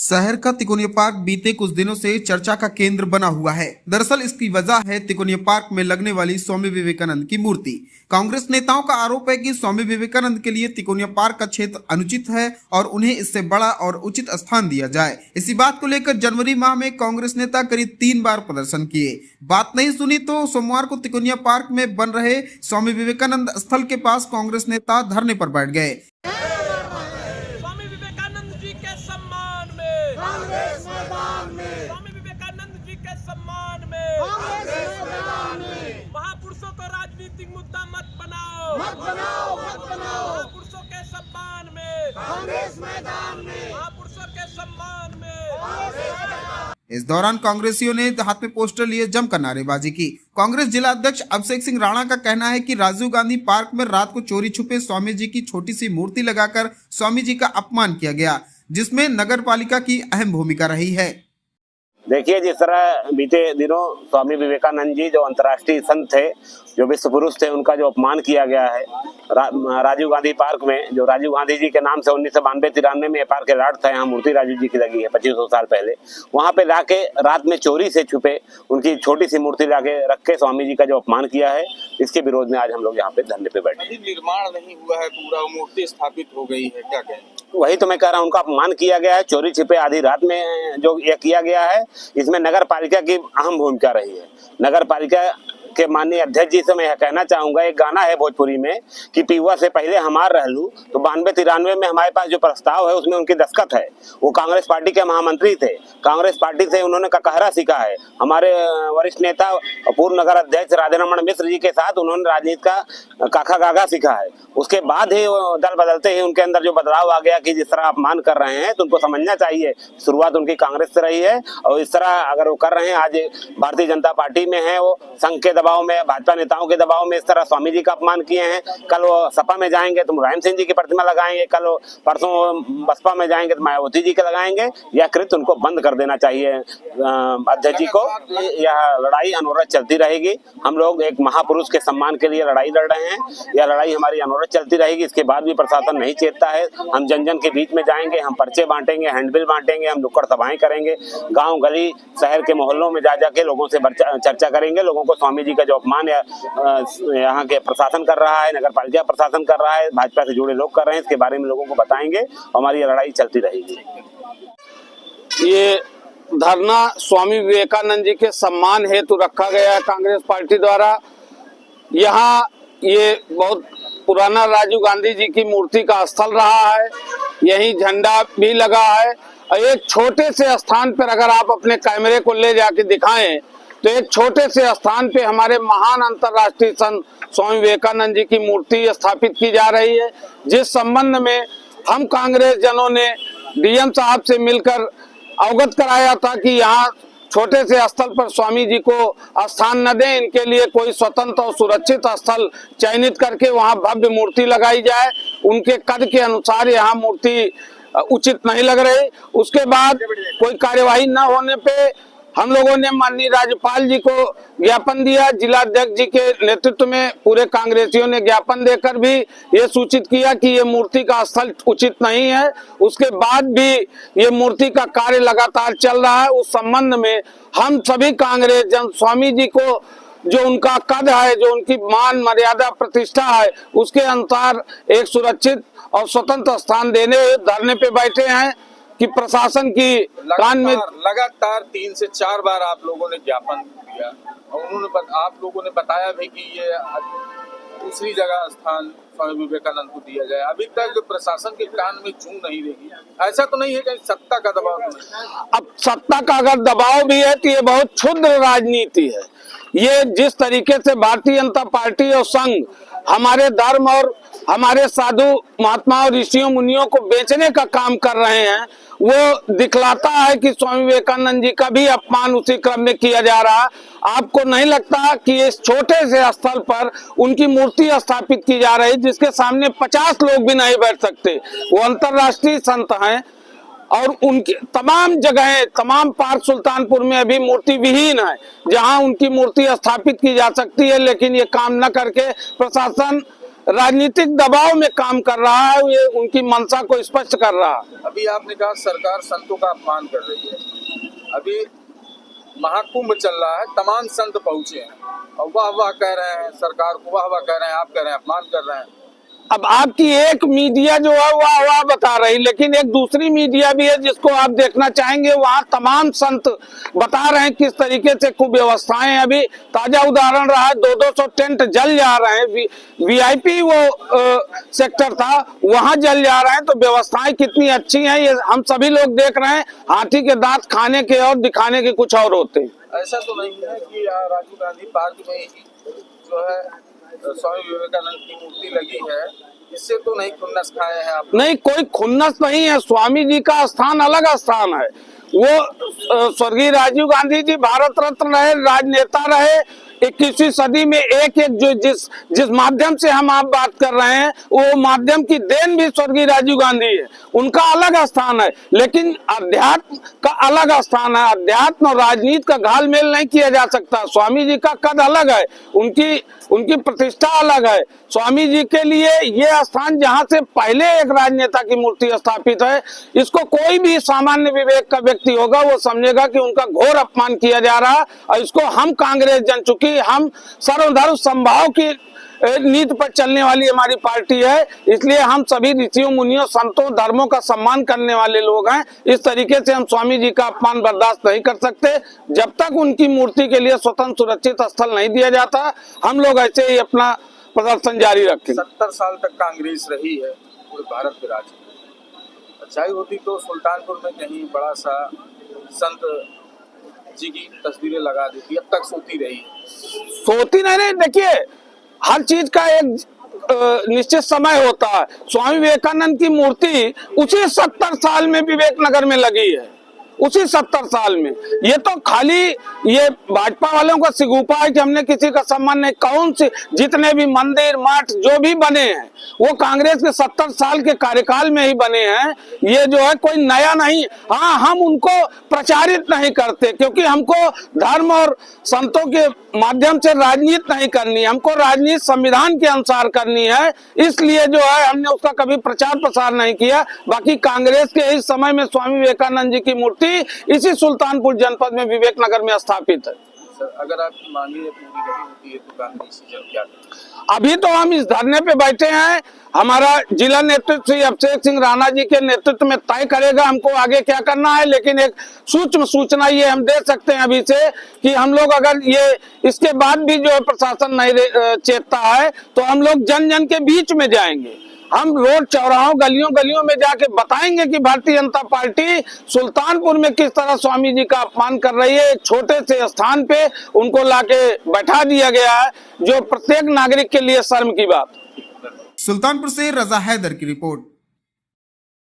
शहर का तिकोनिया पार्क बीते कुछ दिनों से चर्चा का केंद्र बना हुआ है। दरअसल इसकी वजह है तिकोनिया पार्क में लगने वाली स्वामी विवेकानंद की मूर्ति। कांग्रेस नेताओं का आरोप है कि स्वामी विवेकानंद के लिए तिकोनिया पार्क का क्षेत्र अनुचित है और उन्हें इससे बड़ा और उचित स्थान दिया जाए। इसी बात को लेकर जनवरी माह में कांग्रेस नेता करीब 3 बार प्रदर्शन किए। बात नहीं सुनी तो सोमवार को तिकोनिया पार्क में बन रहे स्वामी विवेकानंद स्थल के पास कांग्रेस नेता धरने पर बैठ गए। स्वामी विवेकानंद जी के सम्मान में कांग्रेस मैदान में, स्वामी विवेकानंद जी के सम्मान में कांग्रेस मैदान में। महापुरुषों को राजनीतिक मुद्दा मत बनाओ, मत बनाओ, मत बनाओ। महापुरुषों के सम्मान में कांग्रेस मैदान में, महापुरुषों के सम्मान में कांग्रेस मैदान। इस दौरान कांग्रेसियों ने हाथ में पोस्टर लिए जमकर नारेबाजी की। कांग्रेस जिला अध्यक्ष अभिषेक सिंह राणा का कहना है कि राजीव गांधी पार्क में रात को चोरी छुपे स्वामी जी की छोटी सी मूर्ति लगाकर स्वामी जी का अपमान किया गया, जिसमें नगर पालिका की अहम भूमिका रही है। देखिए, जिस तरह बीते दिनों स्वामी विवेकानंद जी जो अंतर्राष्ट्रीय संत थे, जो विश्व पुरुष थे, उनका जो अपमान किया गया है राजीव गांधी पार्क में, जो राजीव गांधी जी के नाम से 1992-93 में पार्क के लाट था, यहाँ मूर्ति राजीव जी की लगी है 2500 साल पहले। वहाँ पे लाके रात में चोरी से छुपे उनकी छोटी सी मूर्ति लाके रख के स्वामी जी का जो अपमान किया है, इसके विरोध में आज हम लोग यहाँ पे धरने पे बैठे। निर्माण नहीं हुआ है, पूरा मूर्ति स्थापित हो गई है, क्या कहें? वही तो मैं कह रहा हूँ, उनका अपमान किया गया है, चोरी छिपे आधी रात में जो ये किया गया है, इसमें नगर पालिका की अहम भूमिका रही है। नगर पालिका के माननीय अध्यक्ष जी से मैं यह कहना चाहूंगा, एक गाना है भोजपुरी में कि पीवा से पहले हमार रहलू, तो 92-93 में हमारे पास जो प्रस्ताव है उसमें उनकी दस्तखत है। वो कांग्रेस पार्टी के महामंत्री थे, कांग्रेस पार्टी से उन्होंने ककहरा सीखा है। हमारे वरिष्ठ नेता पूर्व नगर अध्यक्ष राधारमण मिश्र जी के साथ उन्होंने राजनीति का काका गागा सीखा है। उसके बाद ही दल बदलते ही उनके अंदर जो बदलाव आ गया कि जिस तरह अपमान कर रहे हैं, तो उनको समझना चाहिए शुरुआत उनकी कांग्रेस से रही है, और इस तरह अगर वो कर रहे हैं, आज भारतीय जनता पार्टी में है, वो संघ के दबाव में, भाजपा नेताओं के दबाव में इस तरह स्वामी जी का अपमान किए हैं। कल वो सपा में जाएंगे तो मुलायम सिंह जी की प्रतिमा लगाएंगे, कल परसों बसपा में जाएंगे तो मायावती जी के लगाएंगे। यह कृत्य उनको बंद कर देना चाहिए अध्यक्ष जी को। यह लड़ाई अनवरत चलती रहेगी। हम लोग एक महापुरुष के सम्मान के लिए लड़ाई लड़ रहे हैं, यह लड़ाई हमारी अनवरत चलती रहेगी। इसके बाद भी प्रशासन नहीं चेतता है, हम जन जन के बीच में जाएंगे, हम पर्चे बांटेंगे, हैंडबिल बांटेंगे, हम नुक्कड़ सभाएं करेंगे, गाँव गली शहर के मोहल्लों में जा जाके लोगों से चर्चा करेंगे। लोगों को स्वामी जी का जो अपमान यहाँ के प्रशासन कर रहा है, नगर पालिका प्रशासन कर रहा है, भाजपा से जुड़े लोग कर रहे हैं, इसके बारे में लोगों को बताएंगे। हमारी लड़ाई चलती रहेगी। ये धरना स्वामी विवेकानंद जी के सम्मान हेतु रखा गया है कांग्रेस पार्टी द्वारा। यहाँ ये बहुत पुराना राजीव गांधी जी की मूर्ति का स्थल रहा है, यही झंडा भी लगा है। एक छोटे से स्थान पर अगर आप अपने कैमरे को ले जाके दिखाएं तो एक छोटे से स्थान पे हमारे महान अंतर्राष्ट्रीय संत स्वामी विवेकानंद जी की मूर्ति स्थापित की जा रही है, जिस संबंध में हम कांग्रेस जनों ने डीएम साहब से मिलकर अवगत कराया था कि यहाँ छोटे से स्थल पर स्वामी जी को स्थान न दें, इनके लिए कोई स्वतंत्र और सुरक्षित स्थल चयनित करके वहाँ भव्य मूर्ति लगाई जाए। उनके कद के अनुसार यहाँ मूर्ति उचित नहीं लग रही। उसके बाद कोई कार्यवाही न होने पे हम लोगों ने माननीय राज्यपाल जी को ज्ञापन दिया। जिला अध्यक्ष जी के नेतृत्व में पूरे कांग्रेसियों ने ज्ञापन देकर भी ये सूचित किया कि ये मूर्ति का स्थल उचित नहीं है। उसके बाद भी ये मूर्ति का कार्य लगातार चल रहा है। उस संबंध में हम सभी कांग्रेस जन स्वामी जी को जो उनका कद है, जो उनकी मान मर्यादा प्रतिष्ठा है, उसके अनुसार एक सुरक्षित और स्वतंत्र स्थान देने धरने पे बैठे हैं कि प्रशासन की कान में लगातार 3 से 4 बार आप लोगों ने ज्ञापन दिया और आप लोगों ने बताया भी कि ये दूसरी जगह स्थान स्वामी विवेकानंद को दिया जाए। अभी तक प्रशासन के कान में जूं नहीं रही। ऐसा तो नहीं है कि सत्ता का दबाव नहीं? अब सत्ता का अगर दबाव भी है तो ये बहुत क्षुद्र राजनीति है। ये जिस तरीके से भारतीय जनता पार्टी और संघ हमारे धर्म और हमारे साधु महात्मा और ऋषियों मुनियों को बेचने का काम कर रहे हैं, वो दिखलाता है कि स्वामी विवेकानंद जी का भी अपमान उसी क्रम में किया जा रहा। आपको नहीं लगता कि इस छोटे से स्थल पर उनकी मूर्ति स्थापित की जा रही, जिसके सामने 50 लोग भी नहीं बैठ सकते? वो अंतर्राष्ट्रीय संत हैं और उनकी तमाम जगहें, तमाम पार्क सुल्तानपुर में अभी मूर्ति विहीन है, जहां उनकी मूर्ति स्थापित की जा सकती है, लेकिन ये काम न करके प्रशासन राजनीतिक दबाव में काम कर रहा है, ये उनकी मंशा को स्पष्ट कर रहा है। अभी आपने कहा सरकार संतों का अपमान कर रही है। अभी महाकुंभ चल रहा है, तमाम संत पहुंचे हैं और वाह वाह कह रहे हैं, सरकार को वाह वाह कह रहे हैं, आप कह रहे हैं अपमान कर रहे हैं। अब आपकी एक मीडिया जो है वाह वाह बता रही, लेकिन एक दूसरी मीडिया भी है जिसको आप देखना चाहेंगे, वहाँ तमाम संत बता रहे हैं किस तरीके से कुव्यवस्थाएं हैं। अभी ताजा उदाहरण रहा है, 200 टेंट जल जा रहे हैं, वीआईपी वो सेक्टर था, वहां जल जा रहे हैं। तो व्यवस्थाएं कितनी अच्छी हैं ये हम सभी लोग देख रहे हैं। हाथी के दांत खाने के और दिखाने के कुछ और होते हैं। ऐसा तो नहीं है कि राजीव गांधी पार्क में ही जो है स्वामी विवेकानंद की मूर्ति लगी है, इससे तो नहीं खुन्नस खाए हैं आप? नहीं, कोई खुन्नस नहीं है। स्वामी जी का स्थान अलग स्थान है। वो स्वर्गीय राजीव गांधी जी भारत रत्न रहे, राजनेता रहे। 21वीं सदी में एक जो जिस माध्यम से हम आप बात कर रहे हैं, वो माध्यम की देन भी स्वर्गीय राजीव गांधी है। उनका अलग स्थान है, लेकिन अध्यात्म का अलग स्थान है। अध्यात्म और राजनीति का घालमेल नहीं किया जा सकता। स्वामी जी का कद अलग है, उनकी प्रतिष्ठा अलग है। स्वामी जी के लिए ये स्थान जहां से पहले एक राजनेता की मूर्ति स्थापित है, इसको कोई भी सामान्य विवेक का व्यक्ति होगा वो समझेगा कि उनका घोर अपमान किया जा रहा है। और इसको हम कांग्रेस जन चुकी, हम सर्वधर्म समभाव की नीति पर चलने वाली हमारी पार्टी है, इसलिए हम सभी ऋषियों मुनियों संतों धर्मों का सम्मान करने वाले लोग हैं। इस तरीके से हम स्वामी जी का अपमान बर्दाश्त नहीं कर सकते। जब तक उनकी मूर्ति के लिए स्वतंत्र सुरक्षित स्थल नहीं दिया जाता, हम लोग ऐसे ही अपना प्रदर्शन जारी रखेंगे। 70 साल तक कांग्रेस रही है पूरे भारत के राज्य में। अच्छाई होती तो सुल्तानपुर में कहीं बड़ा सा संत जी की तस्वीरें लगा देती, अब तक सोती रही। सोती नहीं, देखिए हर चीज का एक निश्चित समय होता है। स्वामी विवेकानंद की मूर्ति उसी 70 साल में विवेकनगर में लगी है, उसी 70 साल में। ये तो खाली ये भाजपा वालों का सिगुफा है कि हमने किसी का सम्मान नहीं। कौन से जितने भी मंदिर मठ जो भी बने हैं वो कांग्रेस के 70 साल के कार्यकाल में ही बने हैं। ये जो है कोई नया नहीं। हाँ, हम उनको प्रचारित नहीं करते क्योंकि हमको धर्म और संतों के माध्यम से राजनीति नहीं करनी, हमको राजनीति संविधान के अनुसार करनी है। इसलिए जो है हमने उसका कभी प्रचार प्रसार नहीं किया। बाकी कांग्रेस के इस समय में स्वामी विवेकानंद जी की मूर्ति इसी सुल्तानपुर जनपद में विवेकनगर में स्थापित है। सर, अगर आपकी मांगे पूरी नहीं होती है तो कांग्रेस क्या करें? अभी तो हम इस धरने पे बैठे हैं। हमारा जिला नेतृत्व श्री अभिषेक सिंह राणा जी के नेतृत्व में तय करेगा हमको आगे क्या करना है। लेकिन एक सूक्ष्म सूचना ये हम दे सकते हैं अभी से कि हम लोग अगर ये इसके बाद भी जो है प्रशासन नहीं चेतता है तो हम लोग जन जन के बीच में जाएंगे। हम रोड चौराहों गलियों गलियों में जाके बताएंगे कि भारतीय जनता पार्टी सुल्तानपुर में किस तरह स्वामी जी का अपमान कर रही है। एक छोटे से स्थान पे उनको लाके बैठा दिया गया है, जो प्रत्येक नागरिक के लिए शर्म की बात। सुल्तानपुर से रजा हैदर की रिपोर्ट।